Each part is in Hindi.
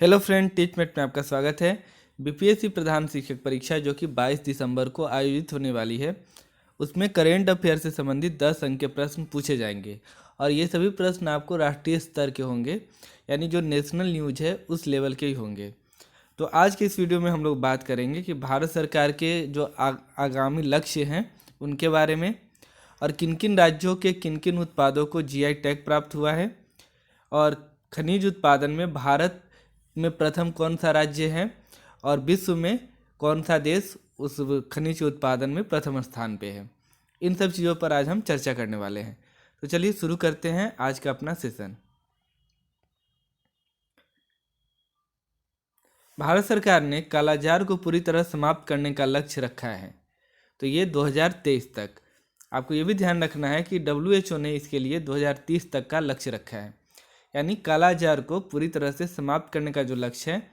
हेलो फ्रेंड, टीचमेट में आपका स्वागत है। बीपीएससी प्रधान शिक्षक परीक्षा जो कि 22 दिसंबर को आयोजित होने वाली है, उसमें करेंट अफेयर से संबंधित 10 अंक के प्रश्न पूछे जाएंगे और ये सभी प्रश्न आपको राष्ट्रीय स्तर के होंगे, यानी जो नेशनल न्यूज है उस लेवल के ही होंगे। तो आज के इस वीडियो में हम लोग बात करेंगे कि भारत सरकार के जो आगामी लक्ष्य हैं उनके बारे में, और किन किन राज्यों के किन किन उत्पादों को जीआई टैग प्राप्त हुआ है, और खनिज उत्पादन में भारत में प्रथम कौन सा राज्य है, और विश्व में कौन सा देश उस खनिज उत्पादन में प्रथम स्थान पे है। इन सब चीज़ों पर आज हम चर्चा करने वाले हैं। तो चलिए शुरू करते हैं आज का अपना सेशन। भारत सरकार ने कालाजार को पूरी तरह समाप्त करने का लक्ष्य रखा है, तो ये 2023 तक। आपको ये भी ध्यान रखना है कि WHO ने इसके लिए 2030 तक का लक्ष्य रखा है, यानी कालाजार को पूरी तरह से समाप्त करने का जो लक्ष्य है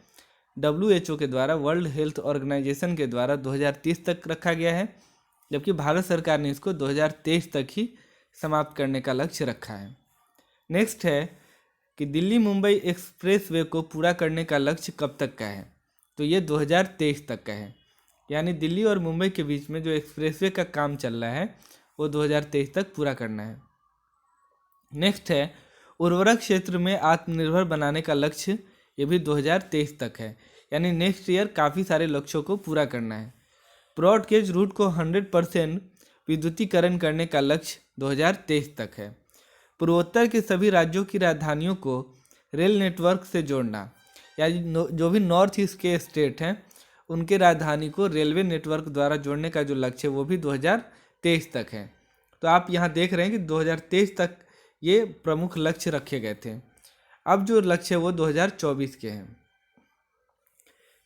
WHO के द्वारा, वर्ल्ड हेल्थ ऑर्गेनाइजेशन के द्वारा 2030 तक रखा गया है, जबकि भारत सरकार ने इसको 2023 तक ही समाप्त करने का लक्ष्य रखा है। नेक्स्ट है कि दिल्ली मुंबई एक्सप्रेस वे को पूरा करने का लक्ष्य कब तक का है, तो ये 2023 तक का है, यानी दिल्ली और मुंबई के बीच में जो एक्सप्रेसवे का काम चल रहा है वो 2023 तक पूरा करना है। नेक्स्ट है उर्वरक क्षेत्र में आत्मनिर्भर बनाने का लक्ष्य, ये भी 2023 तक है, यानी नेक्स्ट ईयर काफ़ी सारे लक्ष्यों को पूरा करना है। ब्रॉडगेज रूट को 100% विद्युतीकरण करने का लक्ष्य 2023 तक है। पूर्वोत्तर के सभी राज्यों की राजधानियों को रेल नेटवर्क से जोड़ना, यानी जो भी नॉर्थ ईस्ट के स्टेट हैं उनके राजधानी को रेलवे नेटवर्क द्वारा जोड़ने का जो लक्ष्य है वो भी 2023 तक है। तो आप यहाँ देख रहे हैं कि 2023 तक ये प्रमुख लक्ष्य रखे गए थे। अब जो लक्ष्य है वो 2024 के हैं।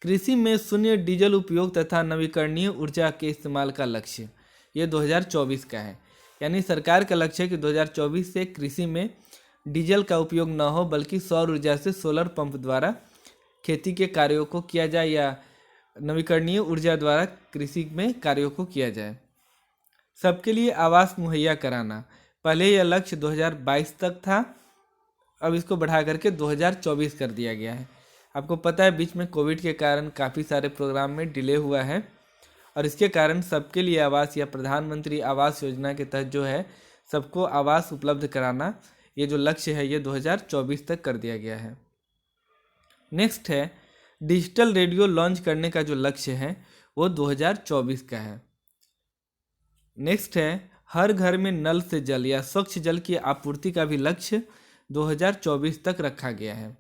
कृषि में शून्य डीजल उपयोग तथा नवीकरणीय ऊर्जा के इस्तेमाल का लक्ष्य, ये 2024 का है, यानी सरकार का लक्ष्य है कि 2024 से कृषि में डीजल का उपयोग न हो, बल्कि सौर ऊर्जा से सोलर पंप द्वारा खेती के कार्यों को किया जाए या नवीकरणीय ऊर्जा द्वारा कृषि में कार्यों को किया जाए। सबके लिए आवास मुहैया कराना, पहले यह लक्ष्य 2022 तक था, अब इसको बढ़ा करके 2024 कर दिया गया है। आपको पता है बीच में कोविड के कारण काफ़ी सारे प्रोग्राम में डिले हुआ है, और इसके कारण सबके लिए आवास या प्रधानमंत्री आवास योजना के तहत जो है सबको आवास उपलब्ध कराना, ये जो लक्ष्य है ये 2024 तक कर दिया गया है। नेक्स्ट है डिजिटल रेडियो लॉन्च करने का जो लक्ष्य है वो 2024 का है। नेक्स्ट है हर घर में नल से जल या स्वच्छ जल की आपूर्ति का भी लक्ष्य 2024 तक रखा गया है,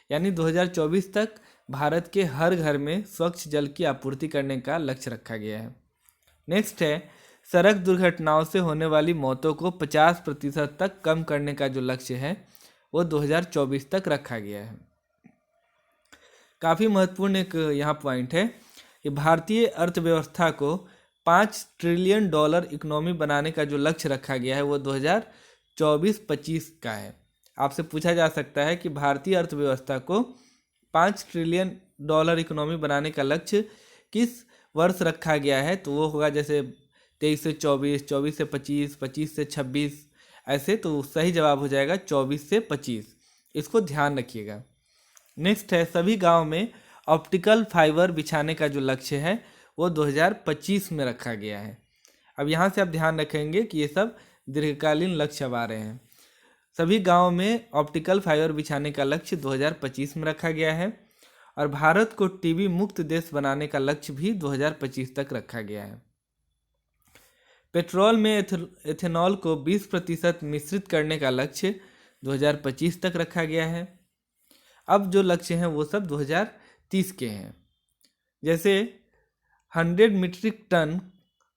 यानी 2024 तक भारत के हर घर में स्वच्छ जल की आपूर्ति करने का लक्ष्य रखा गया है। नेक्स्ट है सड़क दुर्घटनाओं से होने वाली मौतों को 50% तक कम करने का जो लक्ष्य है वो 2024 तक रखा गया है। काफ़ी महत्वपूर्ण एक यहाँ पॉइंट है कि भारतीय अर्थव्यवस्था को $5 ट्रिलियन इकोनॉमी बनाने का जो लक्ष्य रखा गया है वो 2024-25 का है। आपसे पूछा जा सकता है कि भारतीय अर्थव्यवस्था को $5 ट्रिलियन इकोनॉमी बनाने का लक्ष्य किस वर्ष रखा गया है, तो वो होगा जैसे 23 से 24, 24 से 25, 25 से 26, ऐसे। तो सही जवाब हो जाएगा 24 से 25, इसको ध्यान रखिएगा। नेक्स्ट है सभी गांव में ऑप्टिकल फाइबर बिछाने का जो लक्ष्य है वो 2025 में रखा गया है। अब यहाँ से आप ध्यान रखेंगे कि ये सब दीर्घकालीन लक्ष्य अब आ रहे हैं। सभी गांव में ऑप्टिकल फाइबर बिछाने का लक्ष्य 2025 में रखा गया है, और भारत को टीबी मुक्त देश बनाने का लक्ष्य भी 2025 तक रखा गया है। पेट्रोल में एथेनॉल को 20% मिश्रित करने का लक्ष्य 2025 तक रखा गया है। अब जो लक्ष्य हैं वो सब 2030 के हैं, जैसे 100 मीट्रिक टन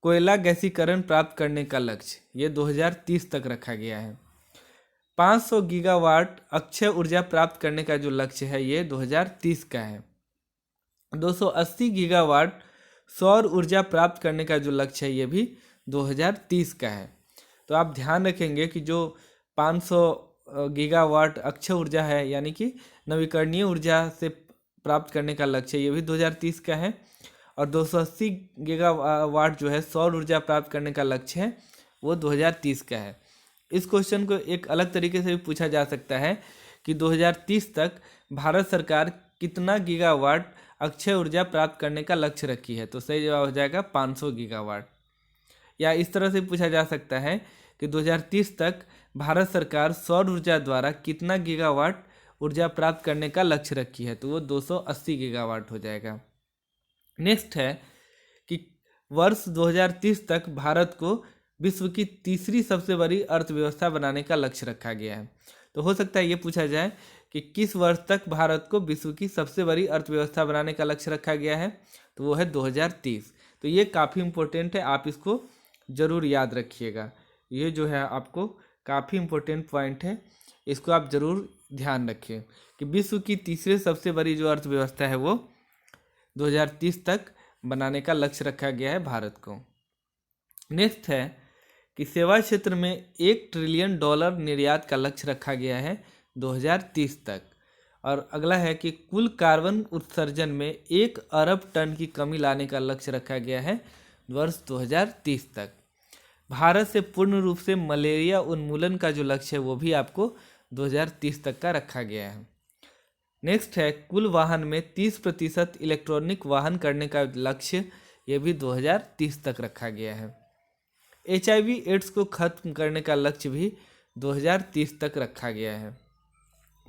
कोयला गैसीकरण प्राप्त करने का लक्ष्य, ये 2030 तक रखा गया है। 500 गीगावाट अक्षय ऊर्जा प्राप्त करने का जो लक्ष्य है ये 2030 का है। 280 गीगावाट सौर ऊर्जा प्राप्त करने का जो लक्ष्य है ये भी 2030 का है। तो आप ध्यान रखेंगे कि जो 500 गीगावाट अक्षय ऊर्जा है, यानी कि नवीकरणीय ऊर्जा से प्राप्त करने का लक्ष्य ये भी 2030 का है, और 280 गीगावाट जो है सौर ऊर्जा प्राप्त करने का लक्ष्य है वो 2030 का है। इस क्वेश्चन को एक अलग तरीके से भी पूछा जा सकता है कि 2030 तक भारत सरकार कितना गीगावाट अक्षय ऊर्जा प्राप्त करने का लक्ष्य रखी है? तो सही जवाब हो जाएगा 500 गीगावाट। या इस तरह से पूछा जा सकता है कि 2030 तक भारत सरकार सौर ऊर्जा द्वारा कितना गीगावाट ऊर्जा प्राप्त करने का लक्ष्य रखी है? तो वो 280 गीगावाट हो जाएगा। नेक्स्ट है कि वर्ष 2030 तक भारत को विश्व की तीसरी सबसे बड़ी अर्थव्यवस्था बनाने का लक्ष्य रखा गया है। तो हो सकता है ये पूछा जाए कि किस वर्ष तक भारत को विश्व की सबसे बड़ी अर्थव्यवस्था बनाने का लक्ष्य रखा गया है? तो वो है 2030। तो ये काफ़ी इम्पोर्टेंट है, आप इसको ज़रूर याद रखिएगा। ये जो है आपको काफ़ी इम्पोर्टेंट पॉइंट है, इसको आप ज़रूर ध्यान रखें कि विश्व की तीसरे सबसे बड़ी जो अर्थव्यवस्था है वो 2030 तक बनाने का लक्ष्य रखा गया है भारत को। नेक्स्ट है कि सेवा क्षेत्र में $1 ट्रिलियन निर्यात का लक्ष्य रखा गया है 2030 तक। और अगला है कि कुल कार्बन उत्सर्जन में 1 अरब टन की कमी लाने का लक्ष्य रखा गया है वर्ष 2030 तक। भारत से पूर्ण रूप से मलेरिया उन्मूलन का जो लक्ष्य है वो भी आपको 2030 तक का रखा गया है। नेक्स्ट है कुल वाहन में 30% इलेक्ट्रॉनिक वाहन करने का लक्ष्य, ये भी 2030 तक रखा गया है। HIV एड्स को खत्म करने का लक्ष्य भी 2030 तक रखा गया है।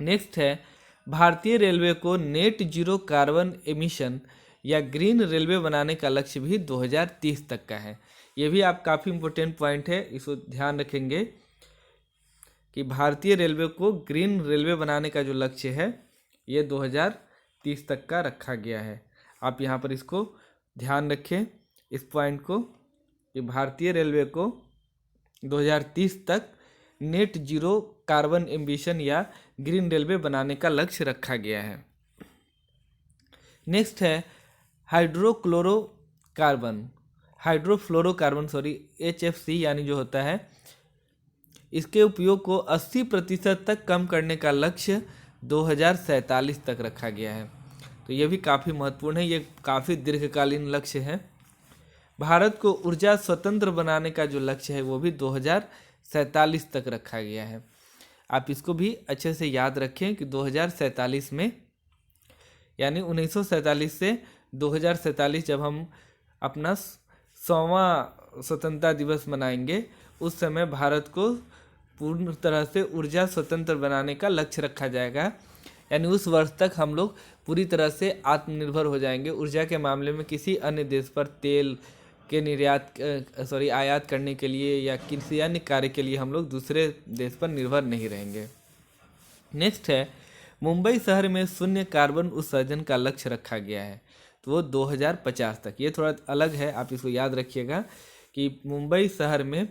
नेक्स्ट है भारतीय रेलवे को नेट जीरो कार्बन एमिशन या ग्रीन रेलवे बनाने का लक्ष्य भी 2030 तक का है। ये भी आप काफ़ी इम्पोर्टेंट पॉइंट है, इसको ध्यान रखेंगे कि भारतीय रेलवे को ग्रीन रेलवे बनाने का जो लक्ष्य है ये 2030 तक का रखा गया है। आप यहाँ पर इसको ध्यान रखें इस पॉइंट को कि भारतीय रेलवे को 2030 तक नेट जीरो कार्बन एम्बिशन या ग्रीन रेलवे बनाने का लक्ष्य रखा गया है। नेक्स्ट है हाइड्रोफ्लोरोकार्बन HFC यानी जो होता है, इसके उपयोग को 80% तक कम करने का लक्ष्य 2047 तक रखा गया है। तो ये भी काफ़ी महत्वपूर्ण है, ये काफ़ी दीर्घकालीन लक्ष्य है। भारत को ऊर्जा स्वतंत्र बनाने का जो लक्ष्य है वो भी 2047 तक रखा गया है। आप इसको भी अच्छे से याद रखें कि 2047 में, यानी 1947 से 2047 जब हम अपना 100वां स्वतंत्रता दिवस मनाएंगे, उस समय भारत को पूर्ण तरह से ऊर्जा स्वतंत्र बनाने का लक्ष्य रखा जाएगा। यानी उस वर्ष तक हम लोग पूरी तरह से आत्मनिर्भर हो जाएंगे। ऊर्जा के मामले में किसी अन्य देश पर तेल के आयात करने के लिए या किसी अन्य कार्य के लिए हम लोग दूसरे देश पर निर्भर नहीं रहेंगे। नेक्स्ट है मुंबई शहर में शून्य कार्बन उत्सर्जन का लक्ष्य रखा गया है, तो वो 2050 तक। ये थोड़ा अलग है, आप इसको याद रखिएगा कि मुंबई शहर में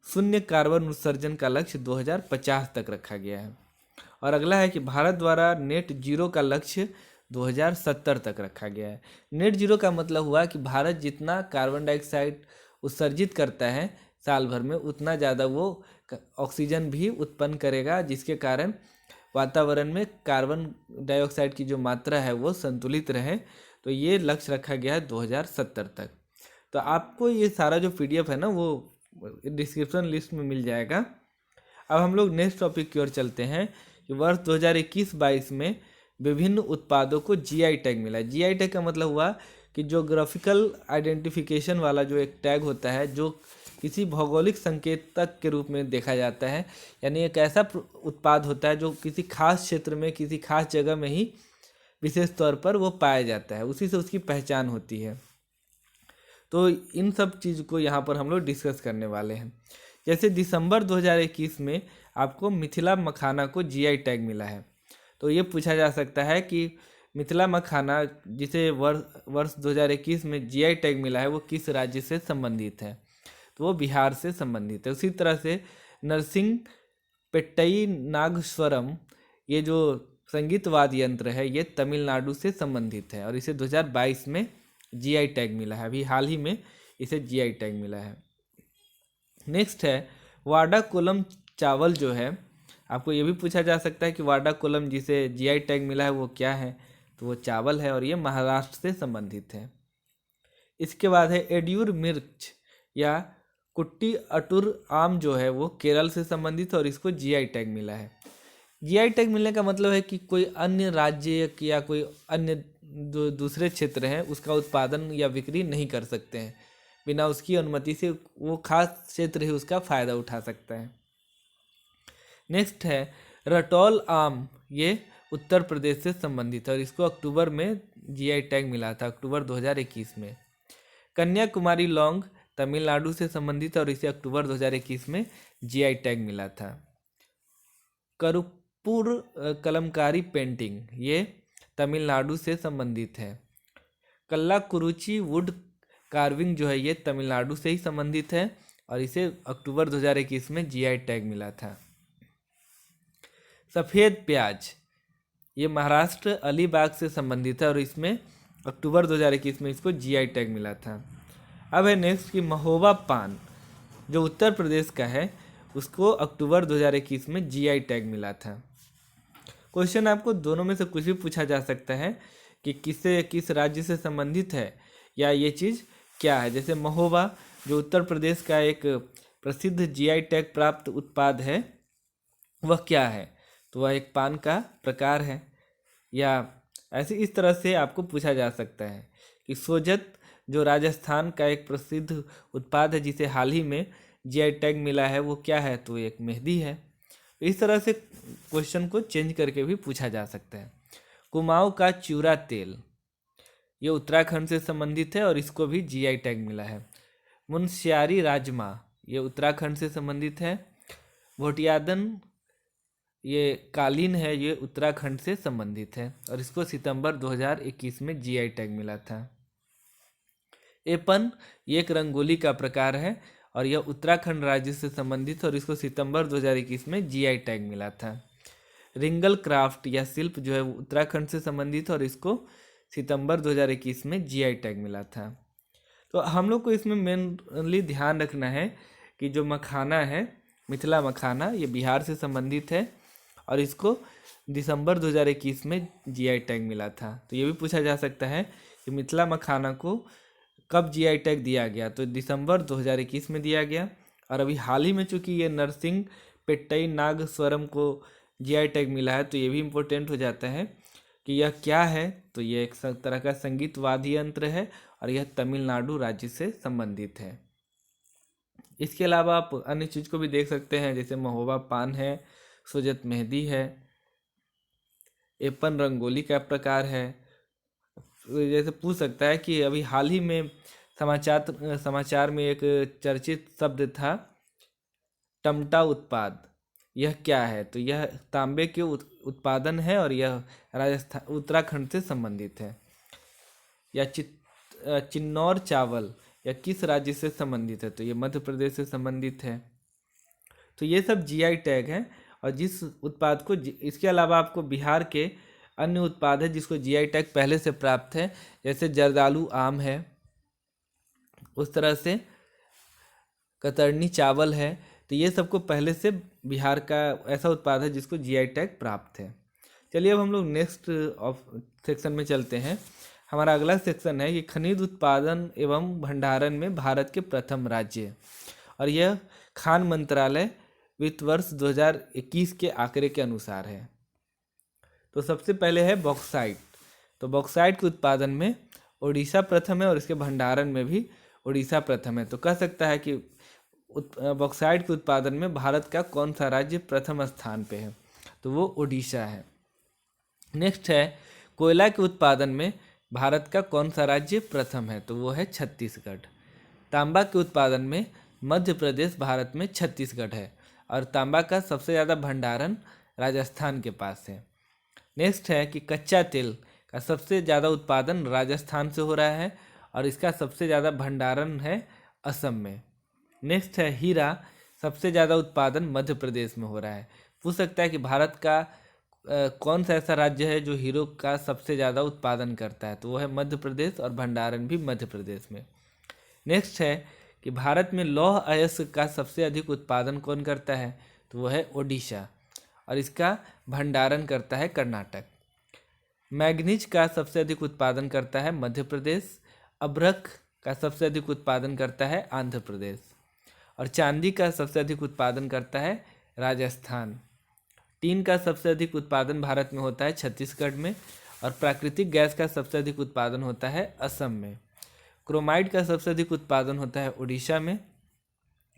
शून्य कार्बन उत्सर्जन का लक्ष्य 2050 तक रखा गया है। और अगला है कि भारत द्वारा नेट जीरो का लक्ष्य 2070 तक रखा गया है। नेट जीरो का मतलब हुआ कि भारत जितना कार्बन डाइऑक्साइड उत्सर्जित करता है साल भर में, उतना ज़्यादा वो ऑक्सीजन भी उत्पन्न करेगा, जिसके कारण वातावरण में कार्बन डाइऑक्साइड की जो मात्रा है वो संतुलित रहे। तो ये लक्ष्य रखा गया है 2070 तक। तो आपको ये सारा जो PDF है ना वो डिस्क्रिप्शन लिस्ट में मिल जाएगा। अब हम लोग नेक्स्ट टॉपिक की ओर चलते हैं कि वर्ष 2021-22 में विभिन्न उत्पादों को GI टैग मिला है। GI टैग का मतलब हुआ कि ज्योग्राफिकल आइडेंटिफिकेशन वाला जो एक टैग होता है, जो किसी भौगोलिक संकेतक के रूप में देखा जाता है। यानी एक ऐसा उत्पाद होता है जो किसी खास क्षेत्र में, किसी खास जगह में ही विशेष तौर पर वो पाया जाता है, उसी से उसकी पहचान होती है। तो इन सब चीज़ को यहाँ पर हम लोग डिस्कस करने वाले हैं। जैसे दिसंबर 2021 में आपको मिथिला मखाना को GI टैग मिला है। तो ये पूछा जा सकता है कि मिथिला मखाना जिसे वर्ष 2021 में GI टैग मिला है वो किस राज्य से संबंधित है? तो वो बिहार से संबंधित है। उसी तरह से नरसिंह पेट्टई नागस्वरम, ये जो संगीत वाद्य यंत्र है, ये तमिलनाडु से संबंधित है और इसे 2022 में GI टैग मिला है। अभी हाल ही में इसे GI टैग मिला है। नेक्स्ट है वाडा कोलम चावल जो है, आपको ये भी पूछा जा सकता है कि वाडा कोलम जिसे GI टैग मिला है वो क्या है? तो वो चावल है और ये महाराष्ट्र से संबंधित है। इसके बाद है एड्यूर मिर्च या कुट्टी अटूर आम जो है वो केरल से संबंधित है और इसको GI टैग मिला है। जीआई टैग मिलने का मतलब है कि कोई अन्य राज्य या कोई अन्य जो दूसरे क्षेत्र हैं उसका उत्पादन या बिक्री नहीं कर सकते हैं, बिना उसकी अनुमति से वो खास क्षेत्र ही उसका फ़ायदा उठा सकता है। नेक्स्ट है रटौल आम, ये उत्तर प्रदेश से संबंधित है और इसको अक्टूबर में जीआई टैग मिला था, अक्टूबर 2021 में। कन्याकुमारी लौंग तमिलनाडु से संबंधित है और इसे अक्टूबर 2021 में जीआई टैग मिला था। करुपुर कलमकारी पेंटिंग, ये तमिलनाडु से संबंधित है। कल्लाकुरुची वुड कार्विंग जो है ये तमिलनाडु से ही संबंधित है और इसे अक्टूबर 2021 में जीआई टैग मिला था। सफ़ेद प्याज, ये महाराष्ट्र अलीबाग से संबंधित है और इसमें अक्टूबर 2021 में इसको जीआई टैग मिला था। अब है नेक्स्ट कि महोबा पान, जो उत्तर प्रदेश का है, उसको अक्टूबर 2021 में जीआई टैग मिला था। क्वेश्चन आपको दोनों में से कुछ भी पूछा जा सकता है कि किस राज्य से संबंधित है या ये चीज़ क्या है। जैसे महोबा जो उत्तर प्रदेश का एक प्रसिद्ध जीआई टैग प्राप्त उत्पाद है, वह क्या है, तो वह एक पान का प्रकार है। या ऐसे इस तरह से आपको पूछा जा सकता है कि सोजत जो राजस्थान का एक प्रसिद्ध उत्पाद है जिसे हाल ही में जीआई टैग मिला है, वो क्या है, तो एक मेहंदी है। इस तरह से क्वेश्चन को चेंज करके भी पूछा जा सकता है। कुमाऊं का चूरा तेल, ये उत्तराखंड से संबंधित है और इसको भी जीआई टैग मिला है। मुनस्यारी राजमा, ये उत्तराखंड से संबंधित है। भोटियादन, ये कालीन है, ये उत्तराखंड से संबंधित है और इसको सितंबर 2021 में जीआई टैग मिला था। एपन, ये एक रंगोली का प्रकार है और यह उत्तराखंड राज्य से संबंधित और इसको सितंबर 2021 में जीआई टैग मिला था। रिंगल क्राफ्ट या शिल्प जो है वो उत्तराखंड से संबंधित और इसको सितंबर 2021 में जीआई टैग मिला था। तो हम लोग को इसमें मेनली ध्यान रखना है कि जो मखाना है, मिथिला मखाना, ये बिहार से संबंधित है और इसको दिसंबर 2021 में जीआई टैग मिला था। तो ये भी पूछा जा सकता है कि मिथिला मखाना को कब जीआई टैग दिया गया, तो दिसंबर 2021 में दिया गया। और अभी हाल ही में चूंकि ये नरसिंह पेट्टई नागस्वरम को जीआई टैग मिला है, तो ये भी इम्पोर्टेंट हो जाता है कि यह क्या है, तो ये एक तरह का संगीत वाद्य यंत्र है और यह तमिलनाडु राज्य से संबंधित है। इसके अलावा आप अन्य चीज़ को भी देख सकते हैं, जैसे महोबा पान है, सोजत मेहंदी है, एपन रंगोली का प्रकार है। जैसे पूछ सकता है कि अभी हाल ही में समाचार में एक चर्चित शब्द था टमटा उत्पाद, यह क्या है, तो यह तांबे के उत्पादन है और यह राजस्थान उत्तराखंड से संबंधित है। या चिन्नौर चावल, या किस राज्य से संबंधित है, तो ये मध्य प्रदेश से संबंधित है। तो ये सब जीआई टैग हैं और जिस उत्पाद को इसके अलावा आपको बिहार के अन्य उत्पाद है जिसको जीआई टैग पहले से प्राप्त है, जैसे जर्दालू आम है, उस तरह से कतरनी चावल है। तो ये सबको पहले से बिहार का ऐसा उत्पाद है जिसको जीआई टैग प्राप्त है। चलिए अब हम लोग नेक्स्ट सेक्शन में चलते हैं। हमारा अगला सेक्शन है कि खनिज उत्पादन एवं भंडारण में भारत के प्रथम राज्य, और यह खान मंत्रालय वित्त वर्ष 2021 के आंकड़े के अनुसार है। तो सबसे पहले है बॉक्साइट। तो बॉक्साइट के उत्पादन में उड़ीसा प्रथम है और इसके भंडारण में भी उड़ीसा प्रथम है। तो कह सकता है कि बॉक्साइट के उत्पादन में भारत का कौन सा राज्य प्रथम स्थान पे है, तो वो उड़ीसा है। नेक्स्ट है कोयला के उत्पादन में भारत का कौन सा राज्य प्रथम है, तो वो है छत्तीसगढ़। तांबा के उत्पादन में मध्य प्रदेश भारत में छत्तीसगढ़ है और तांबा का सबसे ज़्यादा भंडारण राजस्थान के पास है। नेक्स्ट है कि कच्चा तेल का सबसे ज़्यादा उत्पादन राजस्थान से हो रहा है और इसका सबसे ज़्यादा भंडारण है असम में। नेक्स्ट है हीरा, सबसे ज़्यादा उत्पादन मध्य प्रदेश में हो रहा है। पूछ सकता है कि भारत का कौन सा ऐसा राज्य है जो हीरो का सबसे ज़्यादा उत्पादन करता है, तो वो है मध्य प्रदेश और भंडारण भी मध्य प्रदेश में। नेक्स्ट है कि भारत में लौह अयस्क का सबसे अधिक उत्पादन कौन करता है, तो वो है ओडिशा और इसका भंडारण करता है कर्नाटक। मैग्नीज का सबसे अधिक उत्पादन करता है मध्य प्रदेश। अभ्रक का सबसे अधिक उत्पादन करता है आंध्र प्रदेश और चांदी का सबसे अधिक उत्पादन करता है राजस्थान। टीन का सबसे अधिक उत्पादन भारत में होता है छत्तीसगढ़ में, और प्राकृतिक गैस का सबसे अधिक उत्पादन होता है असम में। क्रोमाइड का सबसे अधिक उत्पादन होता है उड़ीसा में,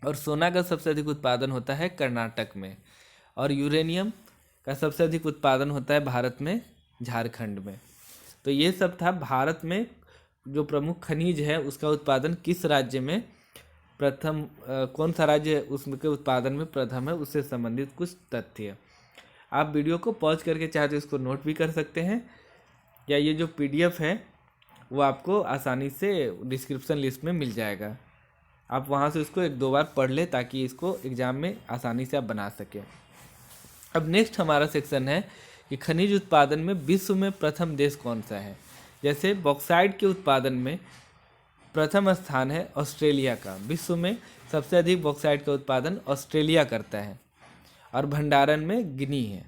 और सोना का सबसे अधिक उत्पादन होता है कर्नाटक में, और यूरेनियम का सबसे अधिक उत्पादन होता है भारत में झारखंड में। तो ये सब था भारत में जो प्रमुख खनिज है उसका उत्पादन किस राज्य में प्रथम, कौन सा राज्य उसके उत्पादन में प्रथम है, उससे संबंधित कुछ तथ्य। आप वीडियो को पॉज करके चाहे तो इसको नोट भी कर सकते हैं, या ये जो PDF है वो आपको आसानी से डिस्क्रिप्शन लिस्ट में मिल जाएगा। आप वहाँ से उसको 1-2 बार पढ़ लें ताकि इसको एग्ज़ाम में आसानी से आप बना सकें। अब नेक्स्ट हमारा सेक्शन है कि खनिज उत्पादन में विश्व में प्रथम देश कौन सा है। जैसे बॉक्साइट के उत्पादन में प्रथम स्थान है ऑस्ट्रेलिया का। विश्व में सबसे अधिक बॉक्साइट का उत्पादन ऑस्ट्रेलिया करता है, और भंडारण में गिनी है।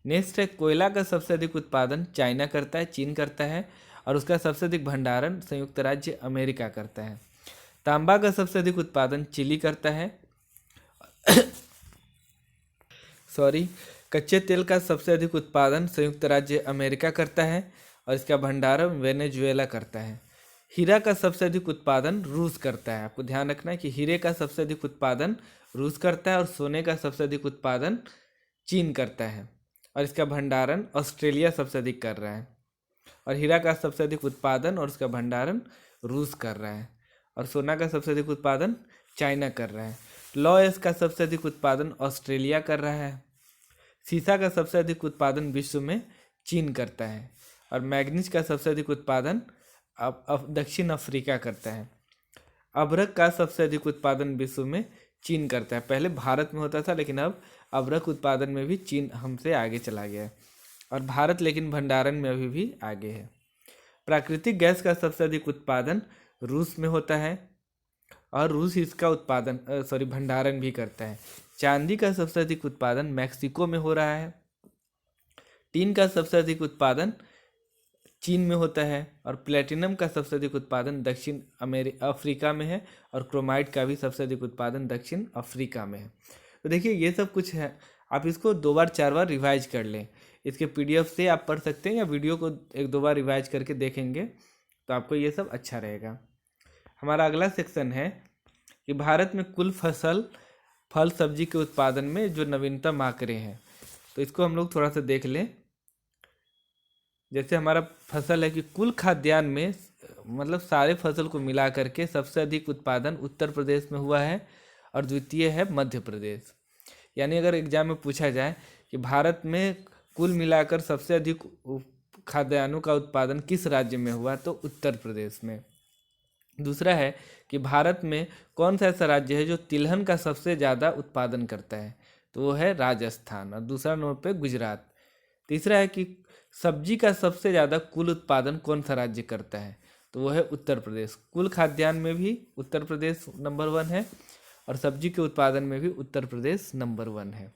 नेक्स्ट है कोयला का सबसे अधिक उत्पादन चाइना करता है, चीन करता है, और उसका सबसे अधिक भंडारण संयुक्त राज्य अमेरिका करता है। तांबा का सबसे अधिक उत्पादन चिली करता है। कच्चे तेल का सबसे अधिक उत्पादन संयुक्त राज्य अमेरिका करता है, और इसका भंडारण वेनेजुएला करता है। हीरा का सबसे अधिक उत्पादन रूस करता है। आपको ध्यान रखना है कि हीरे का सबसे अधिक उत्पादन रूस करता है, और सोने का सबसे अधिक उत्पादन चीन करता है, और इसका भंडारण ऑस्ट्रेलिया सबसे अधिक कर रहा है। और हीरा का सबसे अधिक उत्पादन और उसका भंडारण रूस कर रहा है, और सोना का सबसे अधिक उत्पादन चाइना कर रहा है। लॉयस का सबसे अधिक उत्पादन ऑस्ट्रेलिया कर रहा है। सीसा का सबसे अधिक उत्पादन विश्व में चीन करता है, और मैग्नीज का सबसे अधिक उत्पादन दक्षिण अफ्रीका करता है। अभ्रक का सबसे अधिक उत्पादन विश्व में चीन करता है। पहले भारत में होता था, लेकिन अब अभ्रक उत्पादन में भी चीन हमसे आगे चला गया है, और भारत लेकिन भंडारण में अभी भी आगे है। प्राकृतिक गैस का सबसे अधिक उत्पादन रूस में होता है, और रूस इसका उत्पादन भंडारण भी करता है। चांदी का सबसे अधिक उत्पादन मैक्सिको में हो रहा है। टीन का सबसे अधिक उत्पादन चीन में होता है, और प्लेटिनम का सबसे अधिक उत्पादन दक्षिण अफ्रीका में है, और क्रोमाइड का भी सबसे अधिक उत्पादन दक्षिण अफ्रीका में है। तो देखिए ये सब कुछ है, आप इसको 2 बार 4 बार रिवाइज कर लें। इसके PDF से आप पढ़ सकते हैं, या वीडियो को 1-2 बार रिवाइज करके देखेंगे तो आपको ये सब अच्छा रहेगा। हमारा अगला सेक्शन है कि भारत में कुल फल सब्जी के उत्पादन में जो नवीनतम आंकड़े हैं, तो इसको हम लोग थोड़ा सा देख लें। जैसे हमारा फसल है कि कुल खाद्यान्न में मतलब सारे फसल को मिला करके सबसे अधिक उत्पादन उत्तर प्रदेश में हुआ है, और द्वितीय है मध्य प्रदेश। यानी अगर एग्जाम में पूछा जाए कि भारत में कुल मिलाकर सबसे अधिक खाद्यान्नों का उत्पादन किस राज्य में हुआ, तो उत्तर प्रदेश में। दूसरा है कि भारत में कौन सा ऐसा राज्य है जो तिलहन का सबसे ज़्यादा उत्पादन करता है, तो वो है राजस्थान, और दूसरा नंबर पे गुजरात। तीसरा है कि सब्जी का सबसे ज़्यादा कुल उत्पादन कौन सा राज्य करता है, तो वो है उत्तर प्रदेश। कुल खाद्यान्न में भी उत्तर प्रदेश नंबर 1 है, और सब्जी के उत्पादन में भी उत्तर प्रदेश नंबर 1 है।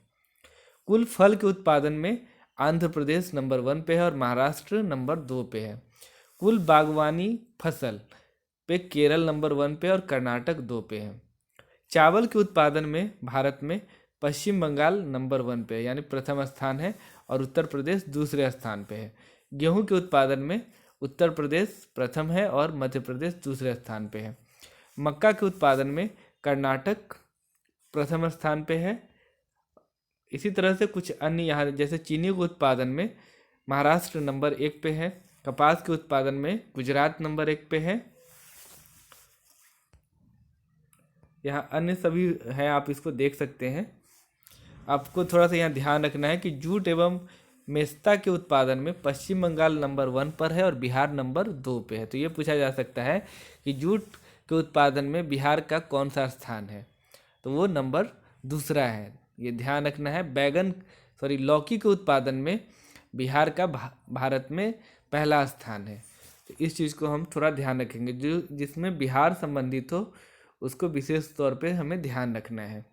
कुल फल के उत्पादन में आंध्र प्रदेश नंबर 1 पे है, और महाराष्ट्र नंबर 2 पे है। कुल बागवानी फसल पे केरल नंबर 1 पे और कर्नाटक 2 पे है। चावल के उत्पादन में भारत में पश्चिम बंगाल नंबर 1 पे है, यानी प्रथम स्थान है, और उत्तर प्रदेश दूसरे स्थान पे है। गेहूं के उत्पादन में उत्तर प्रदेश प्रथम है, और मध्य प्रदेश दूसरे स्थान पे है। मक्का के उत्पादन में कर्नाटक प्रथम स्थान पे है। इसी तरह से कुछ अन्य यहाँ जैसे चीनी के उत्पादन में महाराष्ट्र नंबर 1 पे है। कपास के उत्पादन में गुजरात नंबर 1 पे है। यहाँ अन्य सभी हैं, आप इसको देख सकते हैं। आपको थोड़ा सा यहाँ ध्यान रखना है कि जूट एवं मेस्ता के उत्पादन में पश्चिम बंगाल नंबर 1 पर है, और बिहार नंबर 2 पे है। तो ये पूछा जा सकता है कि जूट के उत्पादन में बिहार का कौन सा स्थान है, तो वो नंबर 2 है। ये ध्यान रखना है। लौकी के उत्पादन में बिहार का भारत में पहला स्थान है। तो इस चीज़ को हम थोड़ा ध्यान रखेंगे, जो जिसमें बिहार संबंधित हो उसको विशेष तौर पे हमें ध्यान रखना है।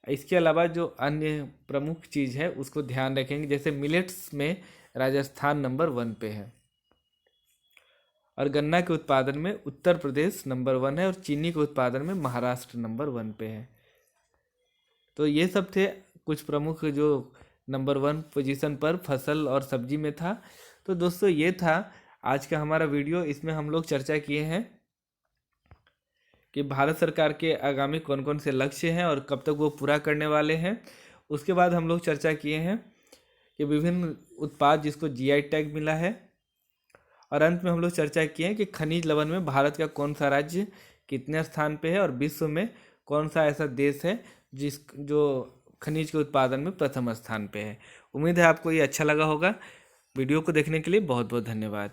इसके अलावा जो अन्य प्रमुख चीज़ है उसको ध्यान रखेंगे, जैसे मिलेट्स में राजस्थान नंबर 1 पे है, और गन्ना के उत्पादन में उत्तर प्रदेश नंबर 1 है, और चीनी के उत्पादन में महाराष्ट्र नंबर 1 पे है। तो ये सब थे कुछ प्रमुख जो नंबर 1 पोजीशन पर फसल और सब्जी में था। तो दोस्तों ये था आज का हमारा वीडियो। इसमें हम लोग चर्चा किए हैं कि भारत सरकार के आगामी कौन कौन से लक्ष्य हैं और कब तक वो पूरा करने वाले हैं। उसके बाद हम लोग चर्चा किए हैं कि विभिन्न उत्पाद जिसको जीआई टैग मिला है, और अंत में हम लोग चर्चा किए हैं कि खनिज लवण में भारत का कौन सा राज्य कितने स्थान पे है और विश्व में कौन सा ऐसा देश है जो खनिज के उत्पादन में प्रथम स्थान पे है। उम्मीद है आपको ये अच्छा लगा होगा। वीडियो को देखने के लिए बहुत बहुत धन्यवाद।